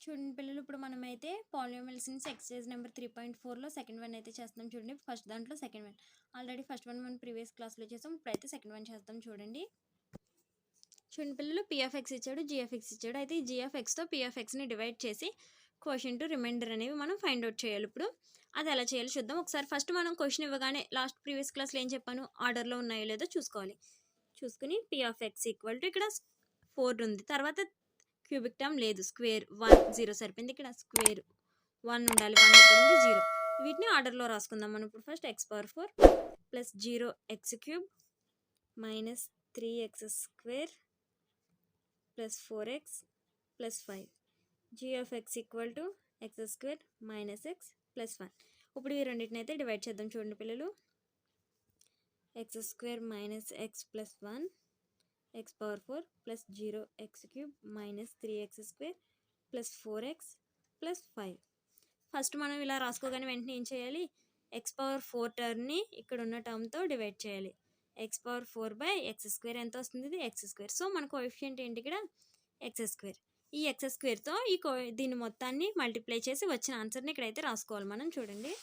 చూడండి పిల్లలు, ఇప్పుడు మనమైతే పాలినామియల్స్ నుంచి ఎక్సర్సైజ్ నెంబర్ 3.4లో సెకండ్ వన్ అయితే చేస్తాం. చూడండి, ఫస్ట్ దాంట్లో second one already first one మనం ప్రీవియస్ క్లాస్లో చేసాం. ఇప్పుడైతే సెకండ్ వన్ చేస్తాం. చూడండి పిల్లలు, పిఎఫ్ఎక్స్ ఇచ్చాడు, జిఎఫ్ఎక్స్ ఇచ్చాడు. అయితే ఈ జిఎఫ్ఎక్స్తో పిఎఫ్ఎక్స్ని డివైడ్ చేసి క్వశ్చన్ రిమైండర్ అనేవి మనం ఫైండ్ అవుట్ చేయాలి. ఇప్పుడు అది ఎలా చేయాలో చూద్దాం. ఒకసారి ఫస్ట్ మనం క్వశ్చన్ ఇవ్వగానే లాస్ట్ ప్రీవియస్ క్లాస్లో ఏం చెప్పాను, ఆర్డర్లో ఉన్నాయో లేదో చూసుకోవాలి. చూసుకుని పిఎఫ్ఎక్స్ ఈక్వల్ టు ఇక్కడ 4 ఉంది, తర్వాత క్యూబిక్ టర్మ్ లేదు, స్క్వేర్ 1 0 సరిపోయింది. ఇక్కడ స్క్వేర్ 1 ఉండాలి, 1 ఇక్కడ ఉంది 0. వీటిని ఆర్డర్లో రాసుకుందాం మనం. ఇప్పుడు first x⁴ plus 0x³ minus 3x² plus 4x plus 5 g(x) equal to x² minus x plus 1. ఇప్పుడు ఈ రెండింటిని అయితే డివైడ్ చేద్దాం. చూడండి పిల్లలు, x² minus x plus 1 x⁴ plus 0x³ minus 3x² plus 4x plus 5. First మనం ఇలా రాసుకోగానే వెంటనే ఏం చేయాలి, x⁴ టర్మ్ని ఇక్కడ ఉన్న టర్మ్తో డివైడ్ చేయాలి. x⁴ బై x² ఎంత వస్తుంది, ఇది x². సో మన కోఎఫిషియంట్ ఏంటి ఇక్కడ, x². ఈ x²తో దీని మొత్తాన్ని మల్టిప్లై చేసి వచ్చిన ఆన్సర్ని ఇక్కడైతే రాసుకోవాలి మనం. చూడండి,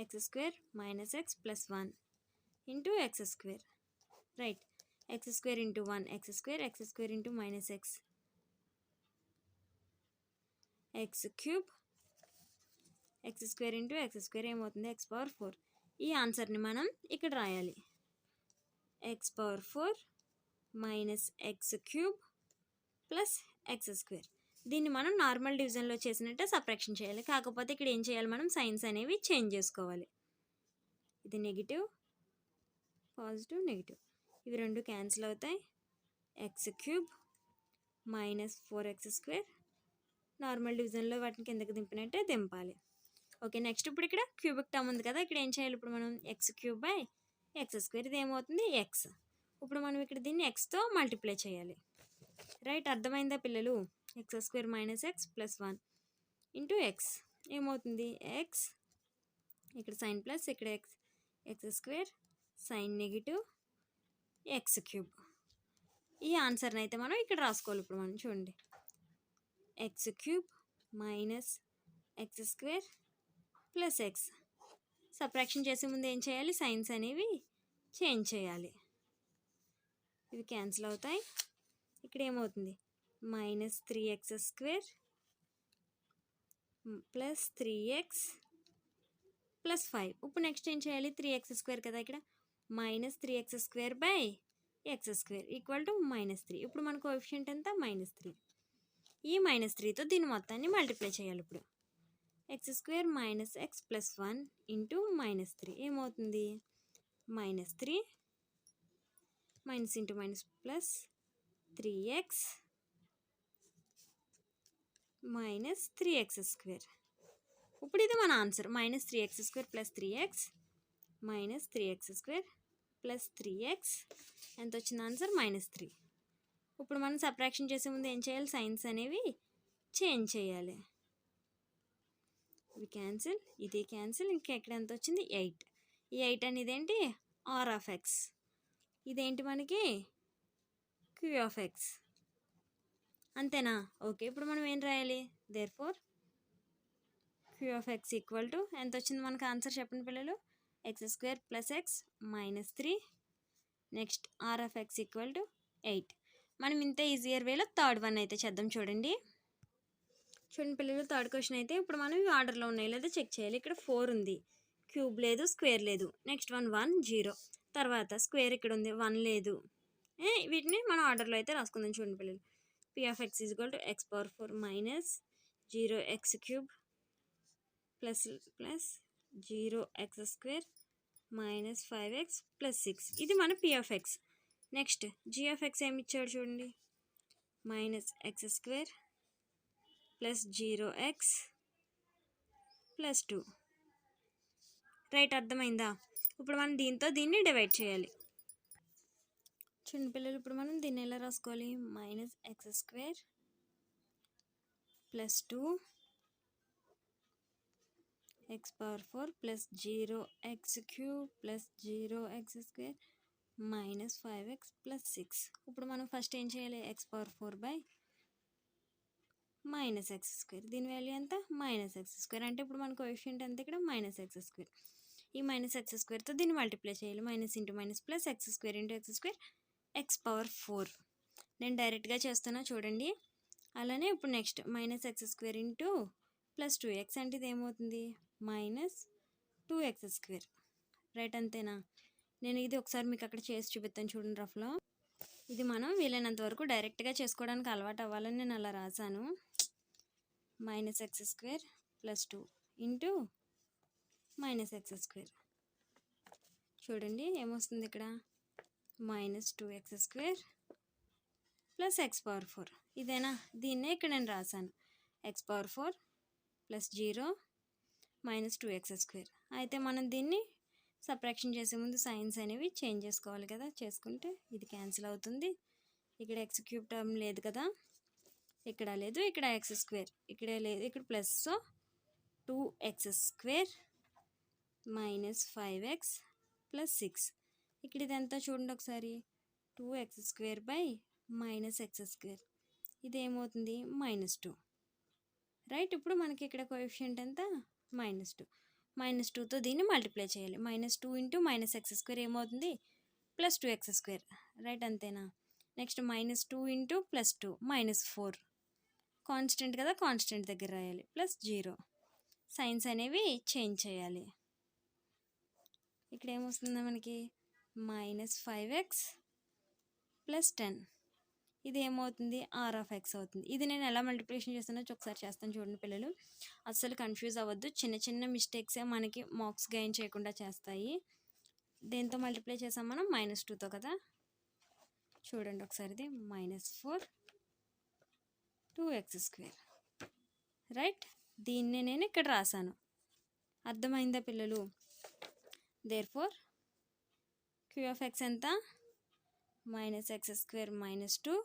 x² minus x plus 1 into x², right. x² into 1 x² into minus x x³ x² into x² ఏమవుతుంది, x⁴. ఈ ఆన్సర్ని మనం ఇక్కడ రాయాలి, x⁴ minus x³ plus x². దీన్ని మనం నార్మల్ డివిజన్లో చేసినట్టే సబ్ట్రాక్షన్ చేయాలి. కాకపోతే ఇక్కడ ఏం చేయాలి, మనం సైన్స్ అనేవి చేంజ్ చేసుకోవాలి. ఇది నెగిటివ్, పాజిటివ్, నెగిటివ్, ఇవి రెండు క్యాన్సిల్ అవుతాయి. x³ మైనస్ 4x² నార్మల్ డివిజన్లో వాటిని కిందకి దింపినట్టే దింపాలి. ఓకే, నెక్స్ట్ ఇప్పుడు ఇక్కడ క్యూబిక్ టర్మ్ ఉంది కదా, ఇక్కడ ఏం చేయాలి, ఇప్పుడు మనం x³ బై x², ఇది ఏమవుతుంది, x. ఇప్పుడు మనం ఇక్కడ దీన్ని xతో మల్టిప్లై చేయాలి, రైట్. అర్థమైందా పిల్లలు, x² minus x plus 1 into x ఏమవుతుంది, x, ఇక్కడ సైన్ ప్లస్, ఇక్కడ x² సైన్ నెగిటివ్ x³. ఈ ఆన్సర్ని అయితే మనం ఇక్కడ రాసుకోవాలి. ఇప్పుడు మనం చూడండి, x³ minus x² plus x. Subtraction చేసే ముందు ఏం చేయాలి, సైన్స్ అనేవి చేంజ్ చేయాలి. ఇవి క్యాన్సిల్ అవుతాయి. ఇక్కడ ఏమవుతుంది, minus 3x² plus 3x plus 5. ఇప్పుడు నెక్స్ట్ ఏం చేయాలి, 3x² కదా, ఇక్కడ minus 3x² by x² equal to minus 3. ఇప్పుడు మన కోఎఫిషియంట్ ఎంత, మైనస్ 3. ఈ మైనస్ 3తో దీని మొత్తాన్ని మల్టిప్లై చేయాలి. ఇప్పుడు x² minus x plus 1 into minus 3 ఏమవుతుంది, minus 3 minus into minus plus 3x minus 3x². ఇప్పుడు ఇది మన answer, minus 3x² plus 3x minus 3x² plus 3x ఎంత వచ్చింది ఆన్సర్, మైనస్ 3. ఇప్పుడు మనం సబ్ట్రాక్షన్ చేసే ముందు ఏం చేయాలి, సైన్స్ అనేవి చేంజ్ చేయాలి. ఇవి క్యాన్సిల్, ఇది క్యాన్సిల్, ఇంకా ఎక్కడ ఎంత వచ్చింది, 8. ఈ 8 అనేది ఏంటి, r(x), ఇదేంటి మనకి q(x), అంతేనా. ఓకే, ఇప్పుడు మనం ఏం రాయాలి, దేర్ఫోర్ q(x) ఈక్వల్ టు ఎంత వచ్చింది మనకు ఆన్సర్ చెప్పండి పిల్లలు, x² plus x minus 3, next r(x) equal to 8. మనం ఇంత ఈజియర్ వేలో థర్డ్ వన్ అయితే చేద్దాం. చూడండి పిల్లలు, థర్డ్ క్వశ్చన్ అయితే ఇప్పుడు మనం ఈ ఆర్డర్లో ఉన్నాయి లేదా చెక్ చేయాలి. ఇక్కడ 4 ఉంది, క్యూబ్ లేదు, స్క్వేర్ లేదు, నెక్స్ట్ 1 0, తర్వాత స్క్వేర్ ఇక్కడ ఉంది, 1 లేదు. వీటిని మనం ఆర్డర్లో అయితే రాసుకుందాం. చూడండి పిల్లలు, p(x) equal to x⁴ minus 0x³ plus 0x² minus 5x plus 6. ఇది మన p(x). నెక్స్ట్ g(x) ఏమి ఇచ్చాడు చూడండి, minus x² plus 0x plus 2, right. అర్థమైందా. ఇప్పుడు మనం దీంతో దీన్ని డివైడ్ చేయాలి. చూడండి పిల్లలు, ఇప్పుడు మనం దీన్ని ఎలా రాసుకోవాలి, minus x² plus 2 x⁴ plus 0x³ plus 0x² minus 5x plus 6. ఇప్పుడు మనం ఫస్ట్ ఏం చేయాలి? X power 4 by minus X square. దీని వాల్యూ ఎంత? Minus X square. అంటే ఇప్పుడు మన కోఎఫిషియంట్ ఎంత ఇక్కడ? Minus X square. ఈ మైనస్ ఎక్స్ స్క్వేర్తో దీన్ని మల్టిప్లై చేయాలి. Minus into minus plus X square into X square X power 4. నేను డైరెక్ట్గా చేస్తున్నా చూడండి. అలానే ఇప్పుడు next minus X square into plus 2x అంటే ఇది ఏమవుతుంది? Minus 2x square. రైట్, అంతేనా? నేను ఇది ఒకసారి మీకు అక్కడ చేసి చూపిస్తాను చూడండి రఫ్లో. ఇది మనం వీలైనంత వరకు డైరెక్ట్గా చేసుకోవడానికి అలవాటు అవ్వాలని నేను అలా రాశాను. Minus X square plus 2 into minus X square. చూడండి ఏమొస్తుంది ఇక్కడ? Minus 2x square plus X power 4. ఇదేనా? దీన్నే ఇక్కడ నేను రాశాను. X power 4 plus 0 minus 2x square. అయితే మనం దీన్ని సబ్ట్రాక్షన్ చేసే ముందు సైన్స్ అనేవి చేంజ్ చేసుకోవాలి కదా. చేసుకుంటే ఇది క్యాన్సిల్ అవుతుంది. ఇక్కడ ఎక్స్ క్యూబ్ టర్మ్ లేదు కదా, ఇక్కడ లేదు, ఇక్కడ ఎక్స్ స్క్వేర్ ఇక్కడ లేదు, ఇక్కడ plus. So 2x square minus 5x plus 6. ఇక్కడ ఇదంతా చూడండి ఒకసారి. 2x square by minus X square. ఇది ఏమవుతుంది? మైనస్ 2. రైట్, ఇప్పుడు మనకి ఇక్కడ కోఎఫిషియంట్ ఎంత? మైనస్ 2. మైనస్ 2తో దీన్ని మల్టిప్లై చేయాలి. Minus 2 into minus X square ఏమవుతుంది? Plus 2x square. రైట్, అంతేనా? Next minus 2 into plus 2 minus 4. Constant కదా, కాన్స్టెంట్ దగ్గర రాయాలి. ప్లస్ 0. సైన్స్ అనేవి చేంజ్ చేయాలి. ఇక్కడ ఏమొస్తుందో మనకి? Minus 5x plus 10. ఇది ఏమవుతుంది? ఆర్ ఆఫ్ ఎక్స్ అవుతుంది. ఇది నేను ఎలా మల్టిప్లికేషన్ చేస్తానో ఒకసారి చేస్తాను చూడండి పిల్లలు. అస్సలు కన్ఫ్యూజ్ అవ్వద్దు. చిన్న చిన్న మిస్టేక్సే మనకి మార్క్స్ గెయిన్ చేయకుండా చేస్తాయి. దేంతో మల్టిప్లై చేసాం మనం? మైనస్ 2తో కదా. చూడండి ఒకసారి. ఇది మైనస్ 4 2x స్క్వేర్. రైట్, దీన్నే నేను ఇక్కడ రాశాను. అర్థమైందా పిల్లలు? దేర్ఫోర్ క్యూ ఆఫ్ ఎక్స్ ఎంత? Minus X square minus 2.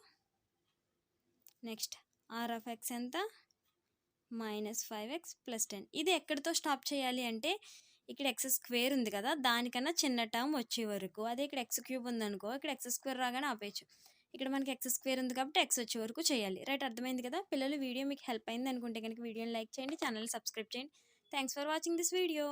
Next R of X ఎంత? Minus 5x plus 10. ఇది ఎక్కడితో స్టాప్ చేయాలి అంటే ఇక్కడ ఎక్స్ స్క్వేర్ ఉంది కదా, దానికన్నా చిన్న టర్మ్ వచ్చే వరకు. అదే ఇక్కడ ఎక్స్ క్యూబ్ ఉందనుకో, ఇక్కడ ఎక్స్ స్క్వేర్ రాగానే ఆపేయచ్చు. ఇక్కడ మనకి ఎక్స్ స్క్వేర్ ఉంది కాబట్టి ఎక్స్ వచ్చే వరకు చేయాలి. రైట్, అర్థమైంది కదా పిల్లలు? వీడియో మీకు హెల్ప్ అయింది అనుకుంటే కనుక వీడియోని లైక్ చేయండి, ఛానల్ సబ్స్క్రైబ్ చేయండి. Thanks for watching this video.